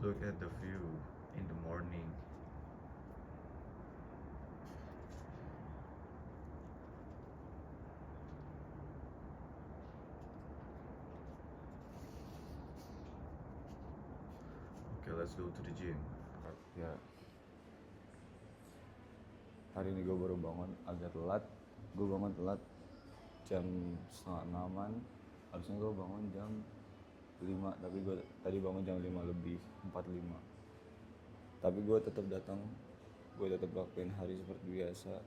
Look at the view in the morning. Okay, let's go to the gym. Ya, hari ini gue baru bangun agak telat. Gue bangun telat jam 5:30-an. Harusnya gue bangun jam 5, tapi gue tadi bangun jam 5 lebih 45. Tapi gue tetap datang, gue tetap lakuin hari seperti biasa.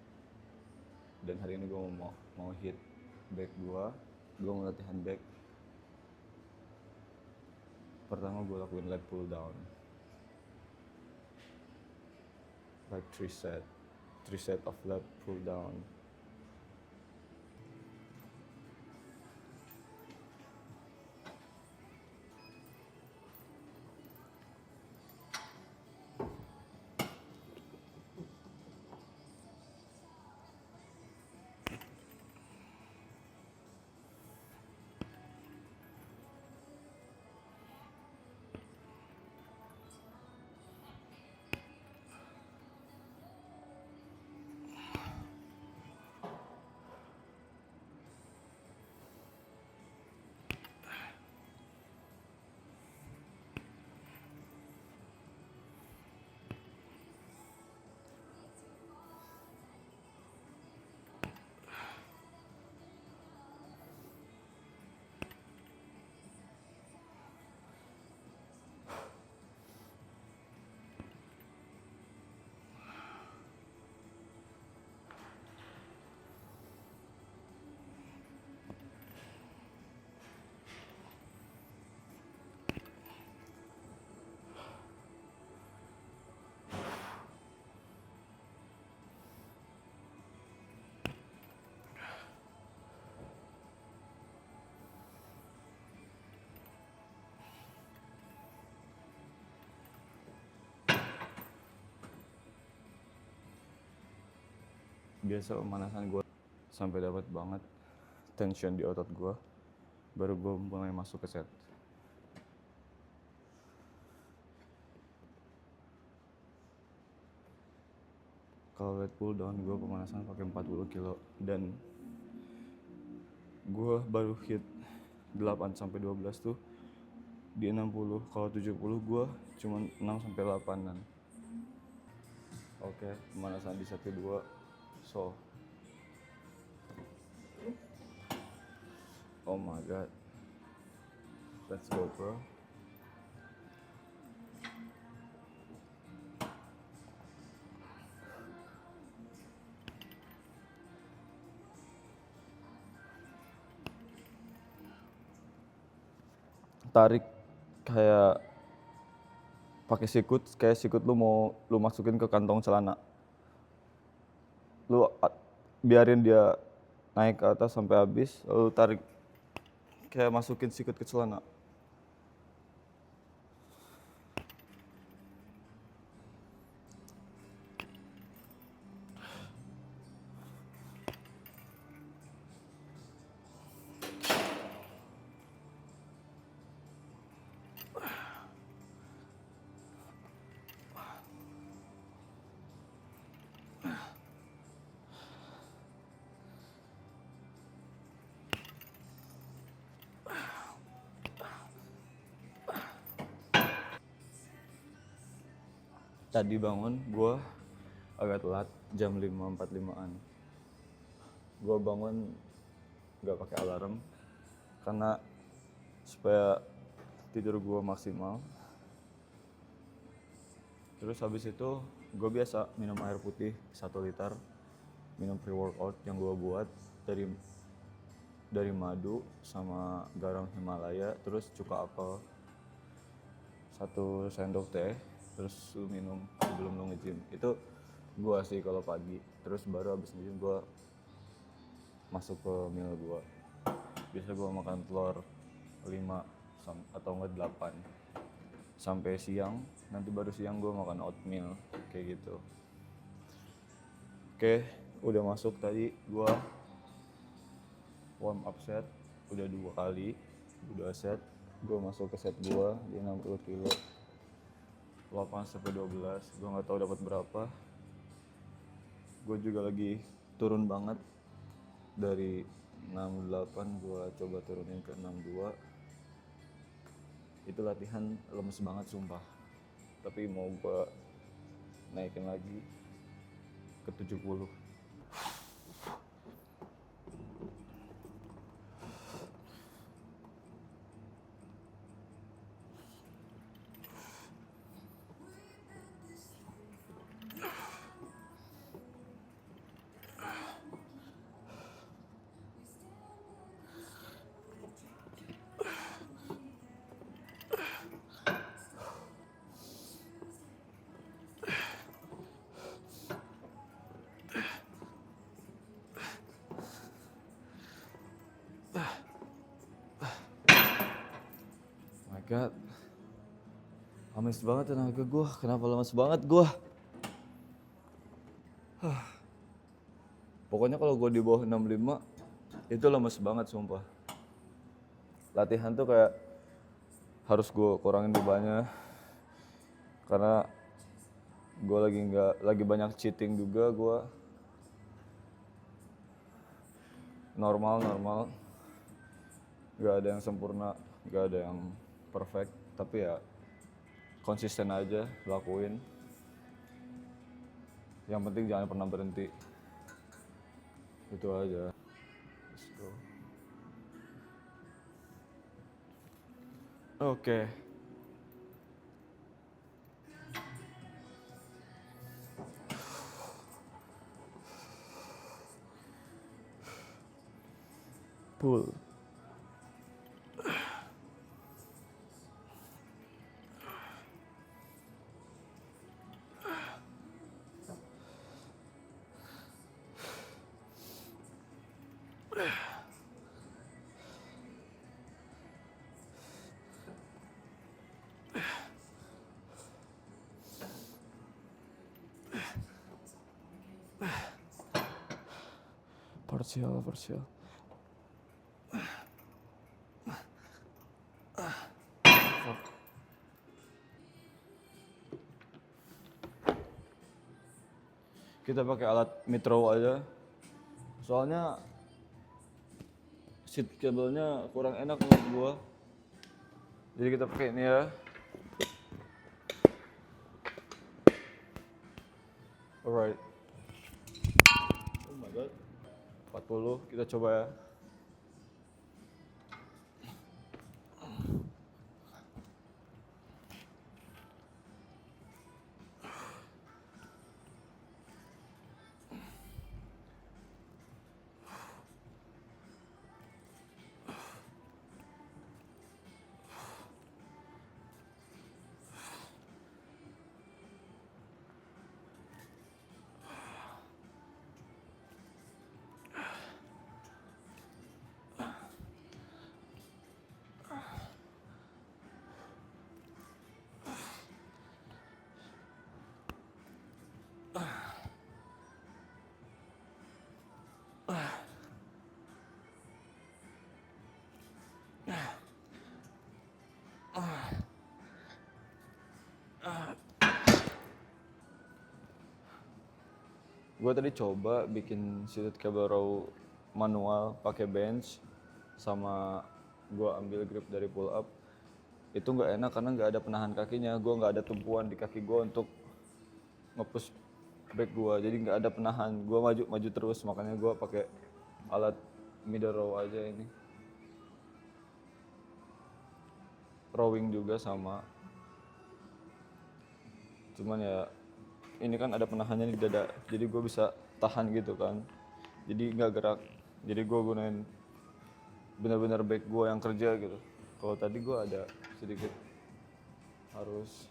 Dan hari ini gue mau hit back gue mau latihan back. Pertama gue lakuin leg pull down, like 3 set of leg pull down. Biasa pemanasan gue sampai dapat banget tension di otot gue, baru gue mulai masuk ke set. Kalau leg pull down gue pemanasan pakai 40 kilo dan gue baru hit 8-12 tuh di 60. Kalau 70 gue cuma 6-8an. Oke, pemanasan di set kedua. So, oh my god, let's go bro. Tarik kayak pakai sikut, kayak sikut lu mau lu masukin ke kantong celana. Lu biarin dia naik ke atas sampai habis, lalu tarik kayak masukin sikut ke celana. Tadi bangun gue agak telat jam 5.45an. Gue bangun gak pakai alarm karena supaya tidur gue maksimal. Terus habis itu gue biasa minum air putih 1 liter, minum pre-workout yang gue buat dari madu sama garam Himalaya, terus cuka apel 1 sendok teh, terus lu minum sebelum lu nge-gym. Itu gue sih kalau pagi. Terus baru habis nge-gym gue masuk ke meal gue. Biasa gue makan telur 5 atau enggak 8 sampai siang. Nanti baru siang gue makan oatmeal kayak gitu. Oke, udah masuk tadi gue warm up set udah 2 kali, udah set. Gue masuk ke set gue di 60 kilo. 8 sampai 12, gue nggak tahu dapat berapa. Gue juga lagi turun banget dari 68, gue coba turunin ke 62. Itu latihan lemes banget sumpah, tapi mau gue naikin lagi ke 70. My god, amis banget tenaga gue. Kenapa lemes banget gue? Pokoknya kalau gue di bawah 65 itu lemes banget sumpah. Latihan tuh kayak harus gue kurangin bebannya karena gue lagi banyak cheating juga. Gue normal, gak ada yang sempurna, gak ada yang perfect, tapi ya konsisten aja lakuin. Yang penting jangan pernah berhenti. Itu aja. Let's go. Oke. Pull. Partial. Kita pakai alat mitro aja. Soalnya seat cable-nya kurang enak menurut gua. Jadi kita pakai ini ya. Alright. Oh my god. 40, kita coba ya. Gue tadi coba bikin seated cable row manual pakai bench, sama gue ambil grip dari pull up. Itu nggak enak karena nggak ada penahan kakinya. Gue nggak ada tumpuan di kaki gue untuk nge-push back gue, jadi nggak ada penahan. Gue maju terus, makanya gue pakai alat middle row aja ini. Rowing juga sama, cuman ya ini kan ada penahannya di dada, jadi gue bisa tahan gitu kan, jadi nggak gerak. Jadi gue gunain benar-benar back gue yang kerja gitu. Kalau tadi gue ada sedikit harus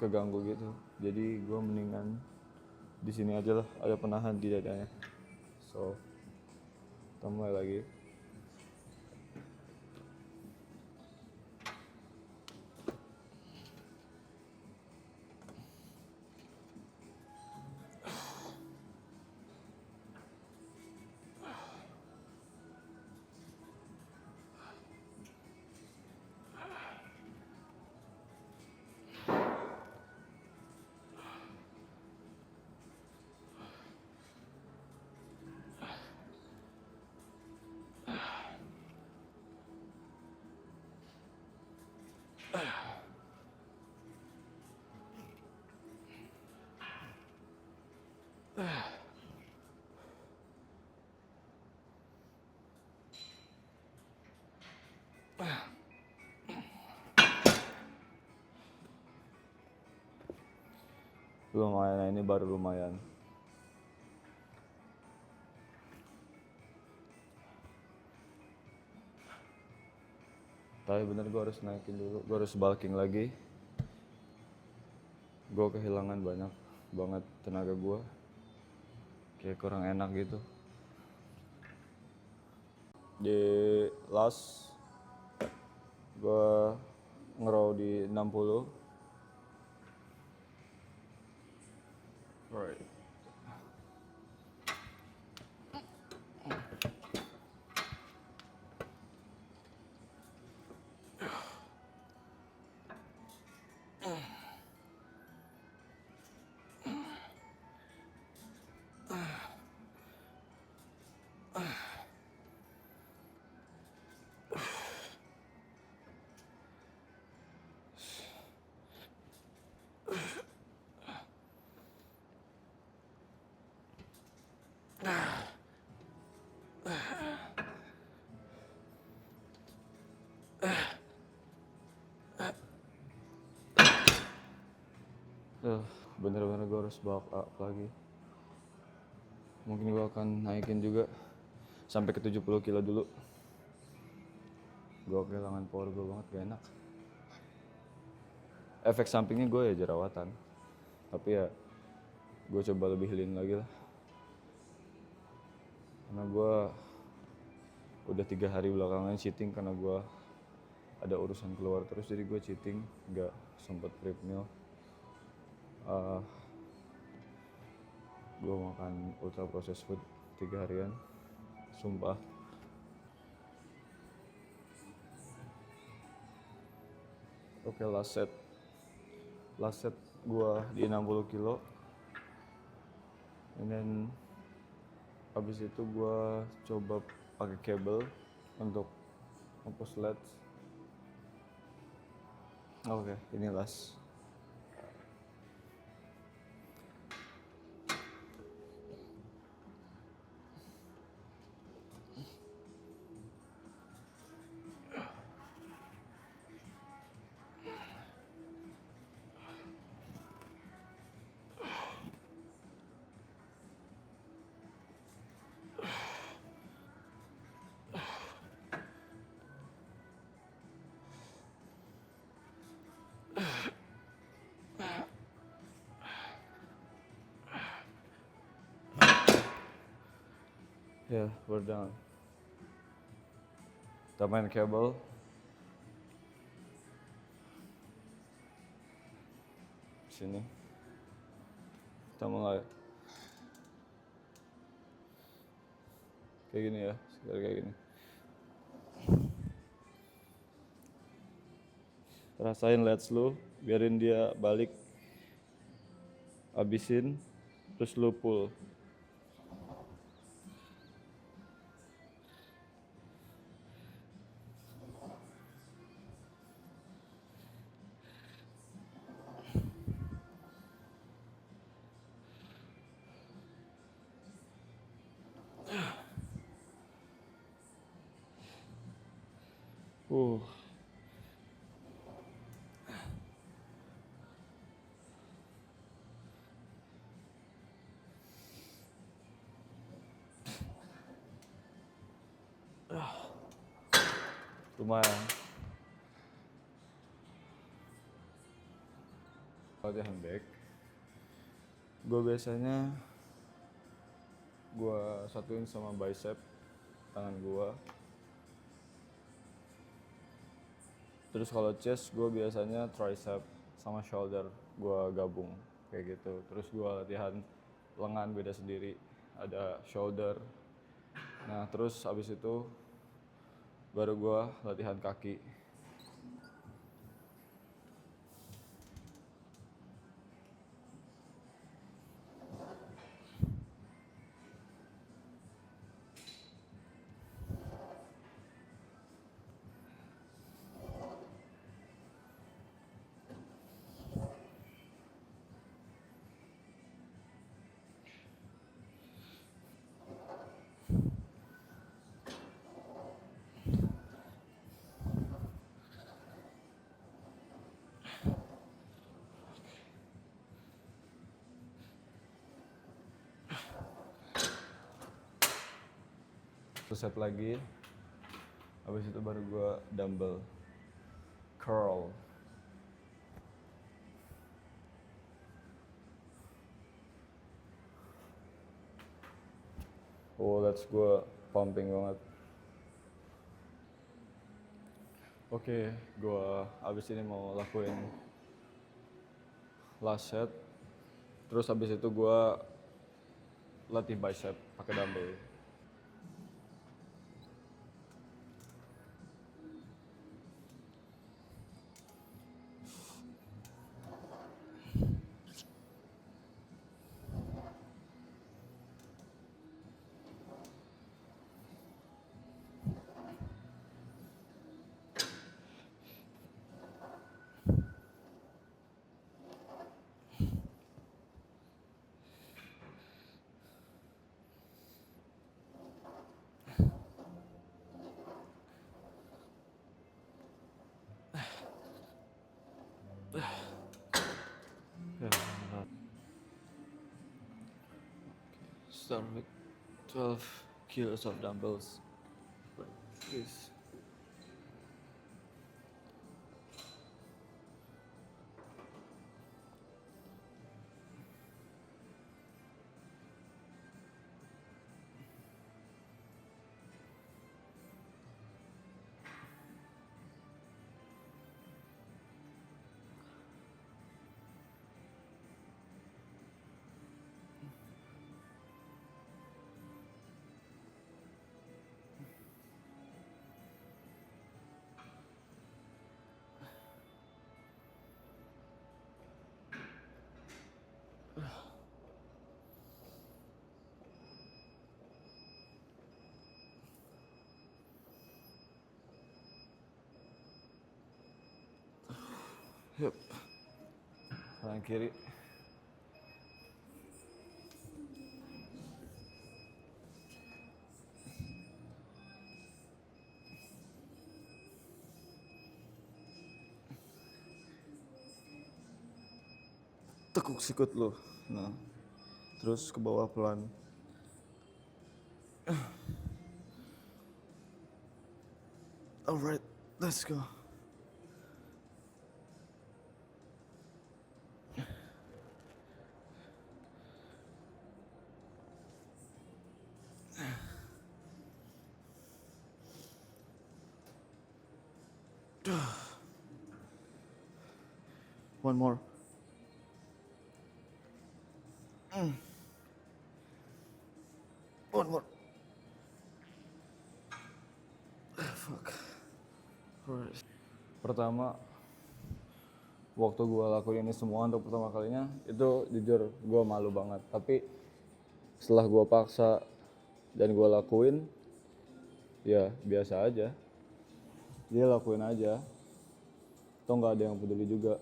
keganggu gitu, jadi gue mendingan di sini aja lah, ada penahan di dadanya. So kita mulai lagi. Lumayan, nah ini baru lumayan. Tapi bener gue harus naikin dulu, gue harus bulking lagi. Gue kehilangan banyak banget tenaga gue, kayak kurang enak gitu. Di last gue ngerow di 60. Right. Bener-bener gue harus bulk up lagi. Mungkin gue akan naikin juga sampai ke 70 kilo dulu. Gue kehilangan power gue banget, gak enak. Efek sampingnya gue ya jerawatan, tapi ya gue coba lebih lean lagi lah. Karena gue udah 3 hari belakangan cheating karena gue ada urusan keluar terus, jadi gue cheating, gak sempet prep meal. Gue makan ultra processed food 3 harian, sumpah. Oke, last set gue di 60 kilo, and then abis itu gue coba pakai cable untuk ngepush lats. Oke, ini last. Ya, we're done. Kita main cable. Sini. Kita mulai. Kayak gini ya, sekali kayak gini. Rasain lats lu, biarin dia balik. Habisin, terus lu pull. Uh. Lumayan. Latihan back. Gue biasanya gue satuin sama bicep tangan gue. Terus kalau chest gue biasanya tricep sama shoulder gue gabung kayak gitu. Terus gue latihan lengan beda sendiri, ada shoulder. Nah terus abis itu baru gue latihan kaki. satu set lagi, habis itu baru gue dumbbell curl. Oh, that's gue pumping banget. Oke, gue abis ini mau lakuin last set. Terus abis itu gue latih bicep pakai dumbbell. Start with 12 kilos of dumbbells like this. Yep. Kanan kiri. Tekuk sikut lo. Nah, terus ke bawah pelan. Alright, let's go. One more. One more. Fuck. Alright. Pertama, waktu gue lakuin ini semua untuk pertama kalinya, itu jujur gue malu banget. Tapi setelah gue paksa dan gue lakuin, ya biasa aja. Dia lakuin aja. Atau nggak ada yang peduli juga.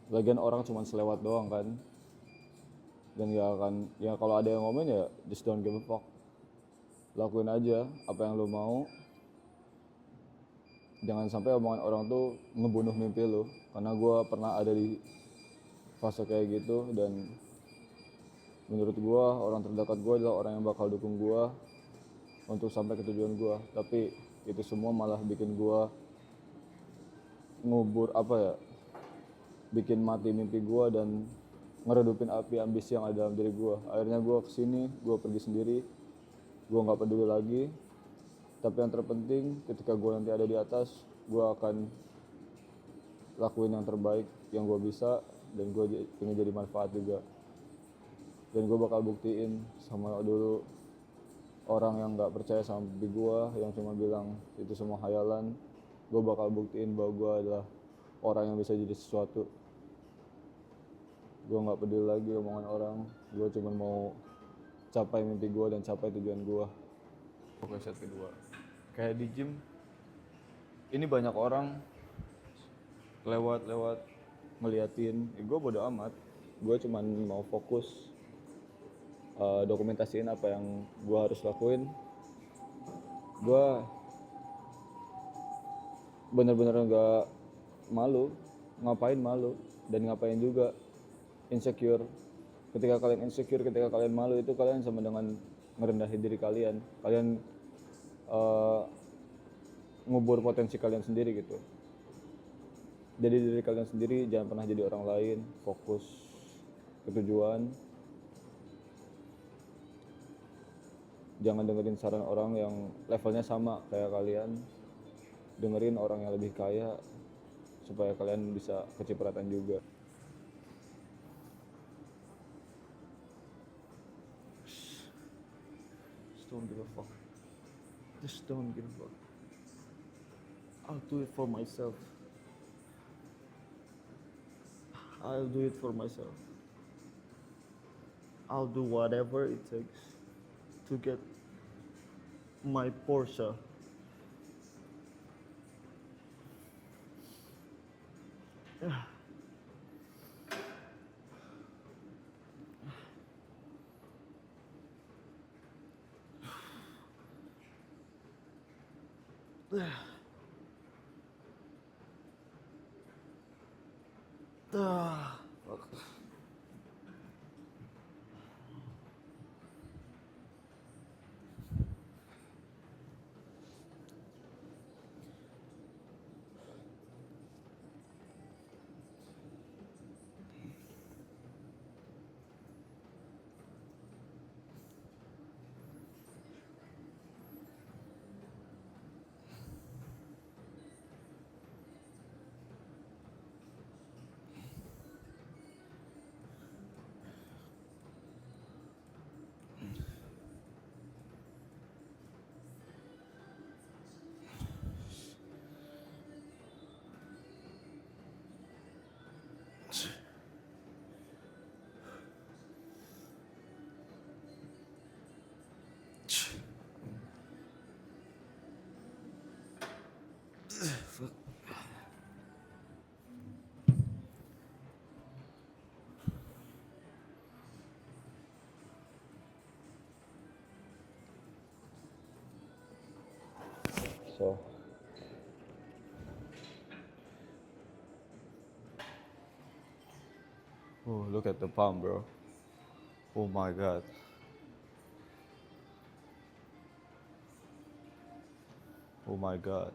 Lagian orang cuma selewat doang kan. Dan gak akan, ya kalau ada yang ngomongin ya just don't give a fuck. Lakuin aja apa yang lo mau. Jangan sampai omongan orang tuh ngebunuh mimpi lo. Karena gue pernah ada di fase kayak gitu. Dan menurut gue orang terdekat gue adalah orang yang bakal dukung gue untuk sampai ke tujuan gue. Tapi itu semua malah bikin gue ngubur bikin mati mimpi gue dan ngeredupin api ambisi yang ada dalam diri gue. Akhirnya gue kesini, gue pergi sendiri, gue nggak peduli lagi. Tapi yang terpenting ketika gue nanti ada di atas, gue akan lakuin yang terbaik yang gue bisa dan gue ingin jadi manfaat juga. Dan gue bakal buktiin sama dulu orang yang nggak percaya sama mimpi gue, yang cuma bilang itu semua hayalan. Gue bakal buktiin bahwa gue adalah orang yang bisa jadi sesuatu. Gue nggak peduli lagi omongan orang, gue cuma mau capai mimpi gue dan capai tujuan gue. Oke, set kedua kayak di gym ini banyak orang lewat ngeliatin, gue bodo amat. Gue cuma mau fokus dokumentasiin apa yang gue harus lakuin. Gue bener-bener nggak malu. Ngapain malu dan ngapain juga insecure. Ketika kalian insecure, ketika kalian malu, itu kalian sama dengan ngerendahin diri kalian. Kalian ngubur potensi kalian sendiri gitu. Jadi diri kalian sendiri, jangan pernah jadi orang lain. Fokus ke tujuan. Jangan dengerin saran orang yang levelnya sama kayak kalian. Dengerin orang yang lebih kaya supaya kalian bisa kecipratan juga. Just don't give a fuck. Just don't give a fuck. I'll do it for myself. I'll do it for myself. I'll do whatever it takes to get my Porsche. Fuck. So, oh, look at the palm, bro. Oh my god. Oh my god.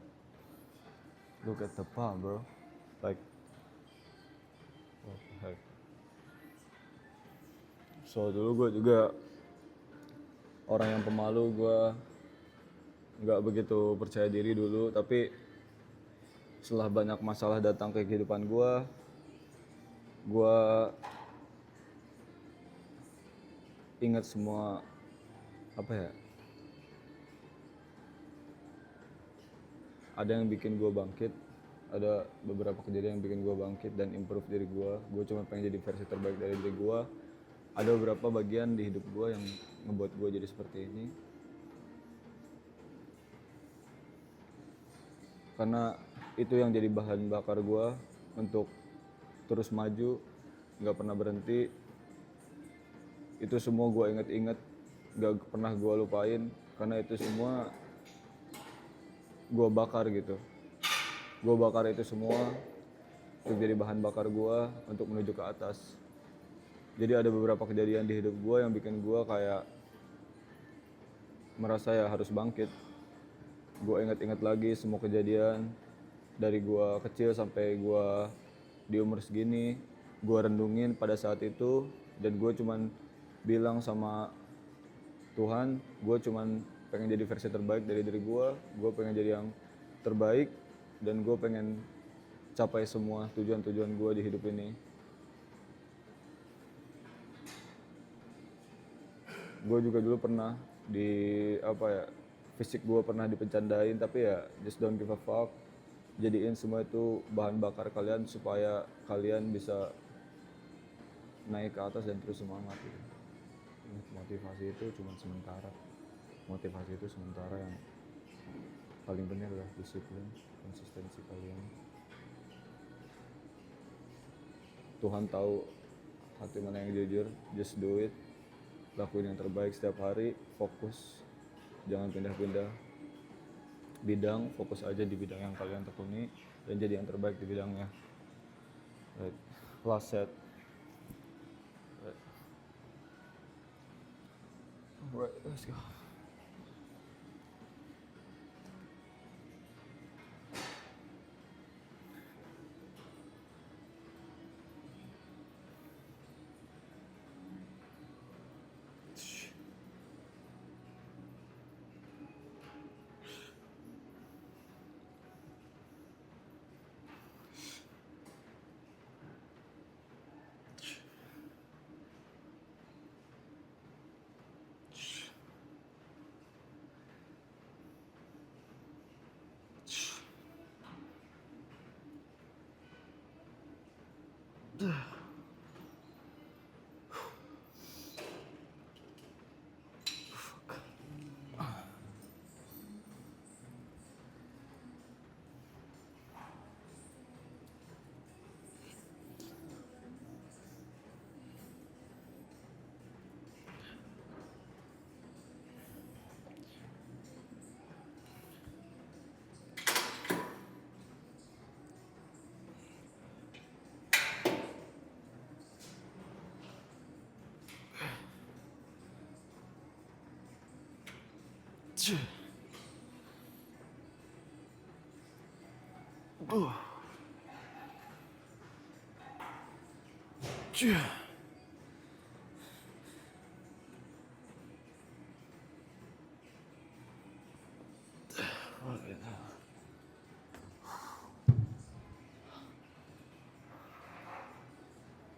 Look at the palm, bro. Like, what the heck. So, dulu gue juga orang yang pemalu, gue nggak begitu percaya diri dulu, tapi setelah banyak masalah datang ke kehidupan gue ingat semua apa ya, ada yang bikin gue bangkit, ada beberapa kejadian yang bikin gue bangkit dan improve diri gue cuma pengen jadi versi terbaik dari diri gue. Ada beberapa bagian di hidup gue yang ngebuat gue jadi seperti ini, karena itu yang jadi bahan bakar gue untuk terus maju, gak pernah berhenti. Itu semua gue inget-inget, gak pernah gue lupain, karena itu semua gue bakar gitu. Gue bakar itu semua untuk jadi bahan bakar gue untuk menuju ke atas. Jadi ada beberapa kejadian di hidup gue yang bikin gue kayak merasa ya harus bangkit. Gue inget-inget lagi semua kejadian dari gue kecil sampai gue di umur segini. Gue rendungin pada saat itu dan gue cuman bilang sama Tuhan, gue cuman pengen jadi versi terbaik dari diri gue pengen jadi yang terbaik, dan gue pengen capai semua tujuan-tujuan gue di hidup ini. Gue juga dulu pernah fisik gue pernah dipecandain, tapi ya just don't give a fuck. Jadiin semua itu bahan bakar kalian supaya kalian bisa naik ke atas dan terus semangat gitu. Motivasi itu cuma sementara. Motivasi itu sementara, yang paling benar adalah disiplin, konsistensi kalian. Tuhan tahu hati mana yang jujur, just do it. Lakuin yang terbaik setiap hari, fokus, jangan pindah-pindah bidang, fokus aja di bidang yang kalian tekuni dan jadi yang terbaik di bidangnya. Right. Last set. Right. Right, let's go.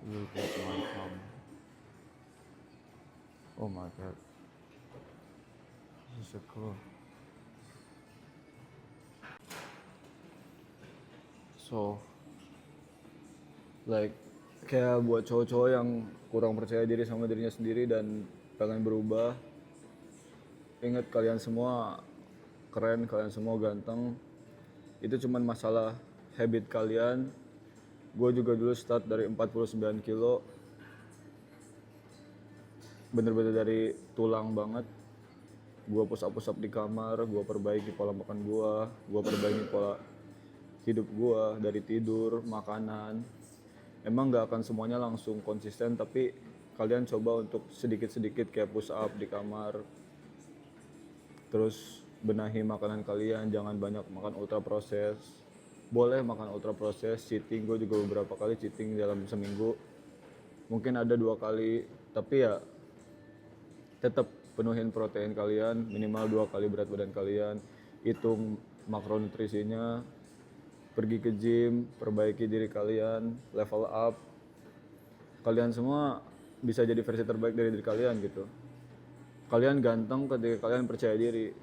Look at my thumb. Oh my god. This is so cool. So, like, kayak buat cowok-cowok yang kurang percaya diri sama dirinya sendiri dan pengen berubah, ingat kalian semua keren, kalian semua ganteng. Itu cuman masalah habit kalian. Gue juga dulu start dari 49 kilo, bener-bener dari tulang banget. Gue push up di kamar, gue perbaiki pola makan gue perbaiki pola hidup gue, dari tidur, makanan. Emang gak akan semuanya langsung konsisten, tapi kalian coba untuk sedikit-sedikit kayak push up di kamar. Terus benahi makanan kalian, jangan banyak makan ultra proses. Boleh makan ultra proses, cheating. Gue juga beberapa kali cheating dalam seminggu. Mungkin ada 2 kali, tapi ya tetap penuhin protein kalian, minimal 2 kali berat badan kalian. Hitung makronutrisinya, pergi ke gym, perbaiki diri kalian, level up. Kalian semua bisa jadi versi terbaik dari diri kalian gitu. Kalian ganteng ketika kalian percaya diri.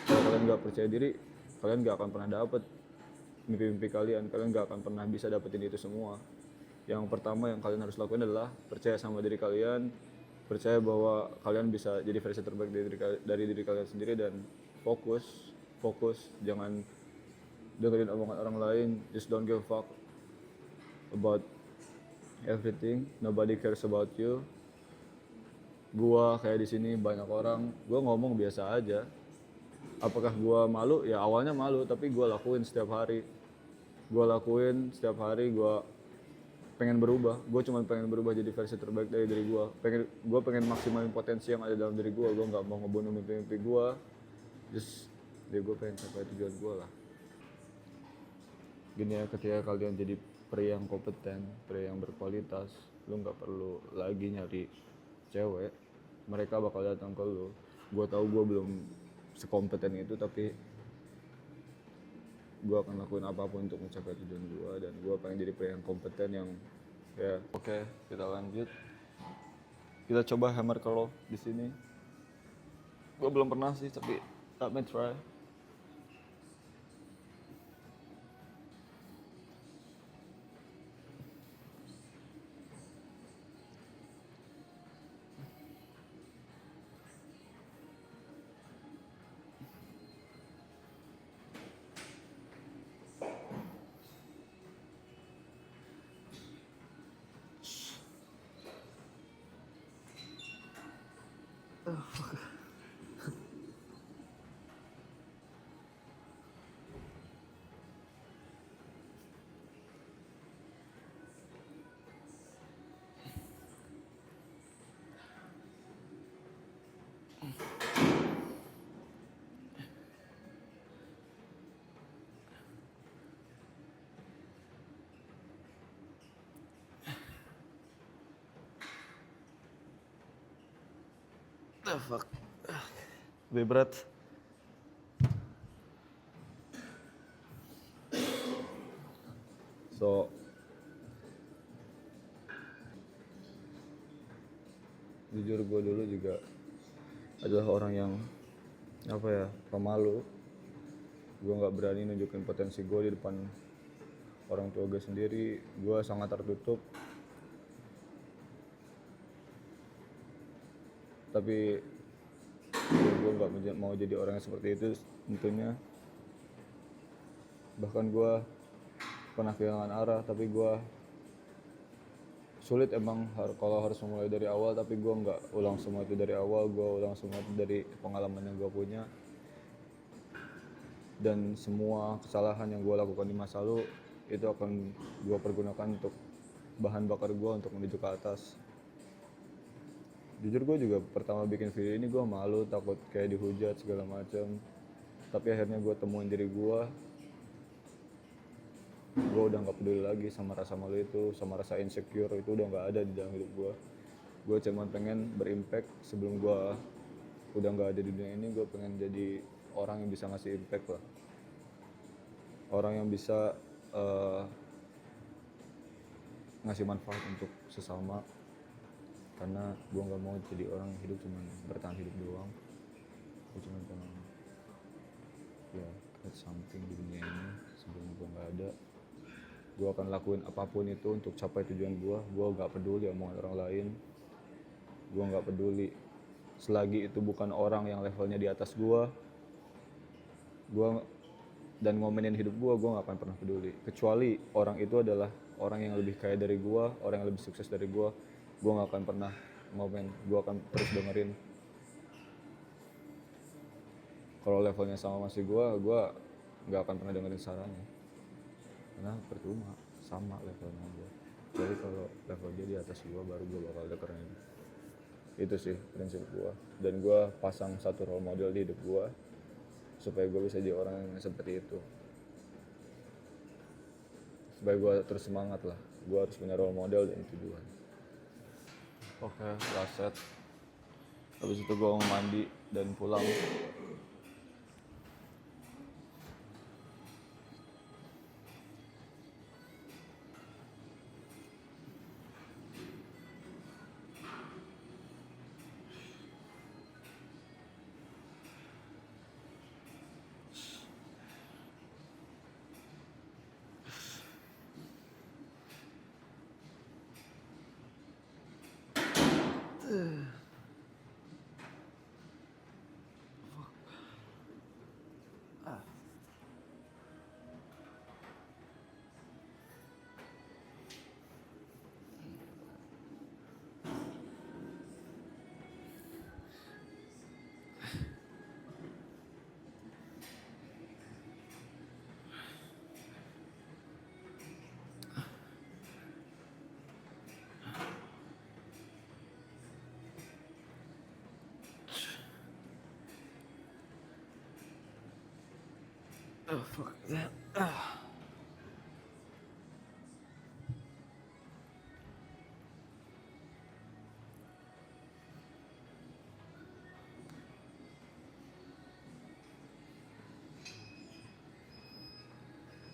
Kalau kalian gak percaya diri, kalian gak akan pernah dapet mimpi-mimpi kalian. Kalian gak akan pernah bisa dapetin itu semua. Yang pertama yang kalian harus lakuin adalah percaya sama diri kalian. Percaya bahwa kalian bisa jadi versi terbaik dari diri kalian sendiri, dan fokus, jangan dengerin omongan orang lain. Just don't give a fuck about everything. Nobody cares about you. Gua kayak di sini banyak orang, gua ngomong biasa aja. Apakah gua malu? Ya awalnya malu, tapi gua lakuin setiap hari. Gua pengen berubah. Gue cuma pengen berubah jadi versi terbaik dari diri gue. Gue pengen maksimalin potensi yang ada dalam diri gue. Gue nggak mau ngebunuh mimpi-mimpi gue. Gue pengen capai tujuan gue lah. Gini ya, ketika kalian jadi pria yang kompeten, pria yang berkualitas, lu nggak perlu lagi nyari cewek. Mereka bakal datang ke lu. Gue tahu gue belum sekompeten itu, tapi gue akan lakuin apapun untuk mencapai tujuan gue, dan gue pengen jadi pria yang kompeten yang ya. Oke, kita lanjut. Kita coba hammer curl di sini. Gue belum pernah sih, tapi let me try. The fuck. Lebih berat. So, jujur gue dulu juga adalah orang yang pemalu. Gue nggak berani nunjukin potensi gue di depan orang tua gue sendiri. Gue sangat tertutup. Tapi gue nggak mau jadi orang yang seperti itu tentunya. Bahkan gue pernah kehilangan arah, tapi gue sulit emang kalau harus memulai dari awal. Tapi gue nggak ulang semua itu dari awal. Gue ulang semua itu dari pengalaman yang gue punya. Dan semua kesalahan yang gue lakukan di masa lalu itu akan gue pergunakan untuk bahan bakar gue untuk menuju ke atas. Jujur gue juga pertama bikin video ini gue malu, takut kayak dihujat segala macam. Tapi akhirnya gue temuin diri gue udah nggak peduli lagi sama rasa malu itu, sama rasa insecure itu udah nggak ada di dalam hidup gue. Gue cuma pengen berimpact. Sebelum gue udah nggak ada di dunia ini, gue pengen jadi orang yang bisa ngasih impact lah, orang yang bisa ngasih manfaat untuk sesama. Karena gue nggak mau jadi orang yang hidup cuma bertahan hidup doang. Gue cuma pengen create something di dunia ini. Sebelum gue nggak ada, gue akan lakuin apapun itu untuk capai tujuan gue. Gue nggak peduli omongan orang lain. Gue nggak peduli selagi itu bukan orang yang levelnya di atas gue dan ngomenin hidup gue nggak akan pernah peduli. Kecuali orang itu adalah orang yang lebih kaya dari gue, orang yang lebih sukses dari gue nggak akan pernah ngomen. Gue akan terus dengerin. Kalau levelnya sama masih gue nggak akan pernah dengerin sarannya, karena percuma, sama levelnya gue. Jadi kalau level dia di atas gue, baru gue bakal dengerin. Itu sih prinsip gue. Dan gue pasang satu role model di hidup gue supaya gue bisa jadi orang yang seperti itu, supaya gue terus semangat lah. Gue harus punya role model dan tujuan. Oke, last set. Habis itu gue mau mandi dan pulang. Oh fuck that.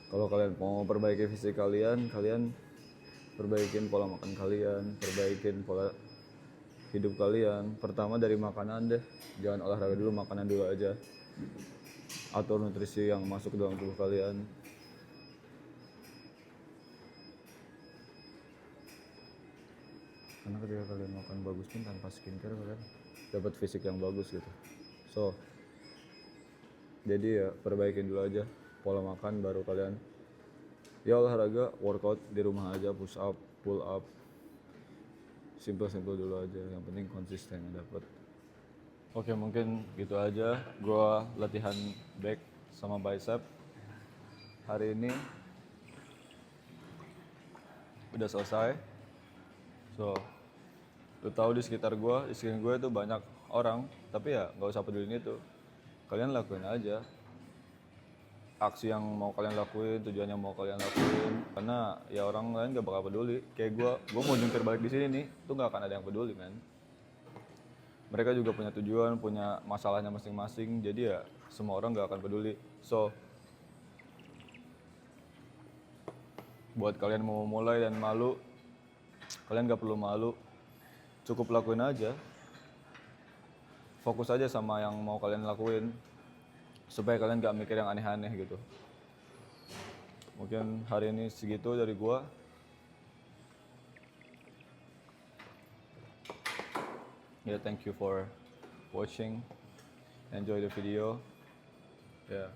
Kalau kalian mau perbaiki fisik kalian perbaikin pola makan kalian, perbaikin pola hidup kalian. Pertama dari makanan deh, jangan olahraga dulu, makanan dulu aja. Atur nutrisi yang masuk ke dalam tubuh kalian. Karena ketika kalian makan bagus pun tanpa skincare, kalian dapat fisik yang bagus gitu. So, jadi ya perbaikin dulu aja pola makan, baru kalian ya olahraga, workout di rumah aja, push up, pull up, simple dulu aja. Yang penting konsisten dapat. Oke, mungkin gitu aja. Gua latihan back sama bicep hari ini udah selesai. So, lu tahu di sekitar gue itu banyak orang, tapi ya nggak usah pedulin itu. Kalian lakuin aja aksi yang mau kalian lakuin, tujuan yang mau kalian lakuin. Karena ya orang lain gak bakal peduli. Kayak gue mau jungkir balik di sini nih, tuh nggak akan ada yang peduli, men. mereka juga punya tujuan, punya masalahnya masing-masing, jadi ya semua orang gak akan peduli. So, buat kalian mau mulai dan malu, kalian gak perlu malu, cukup lakuin aja. Fokus aja sama yang mau kalian lakuin, supaya kalian gak mikir yang aneh-aneh gitu. Mungkin hari ini segitu dari gua. Yeah, thank you for watching. Enjoy the video. Yeah.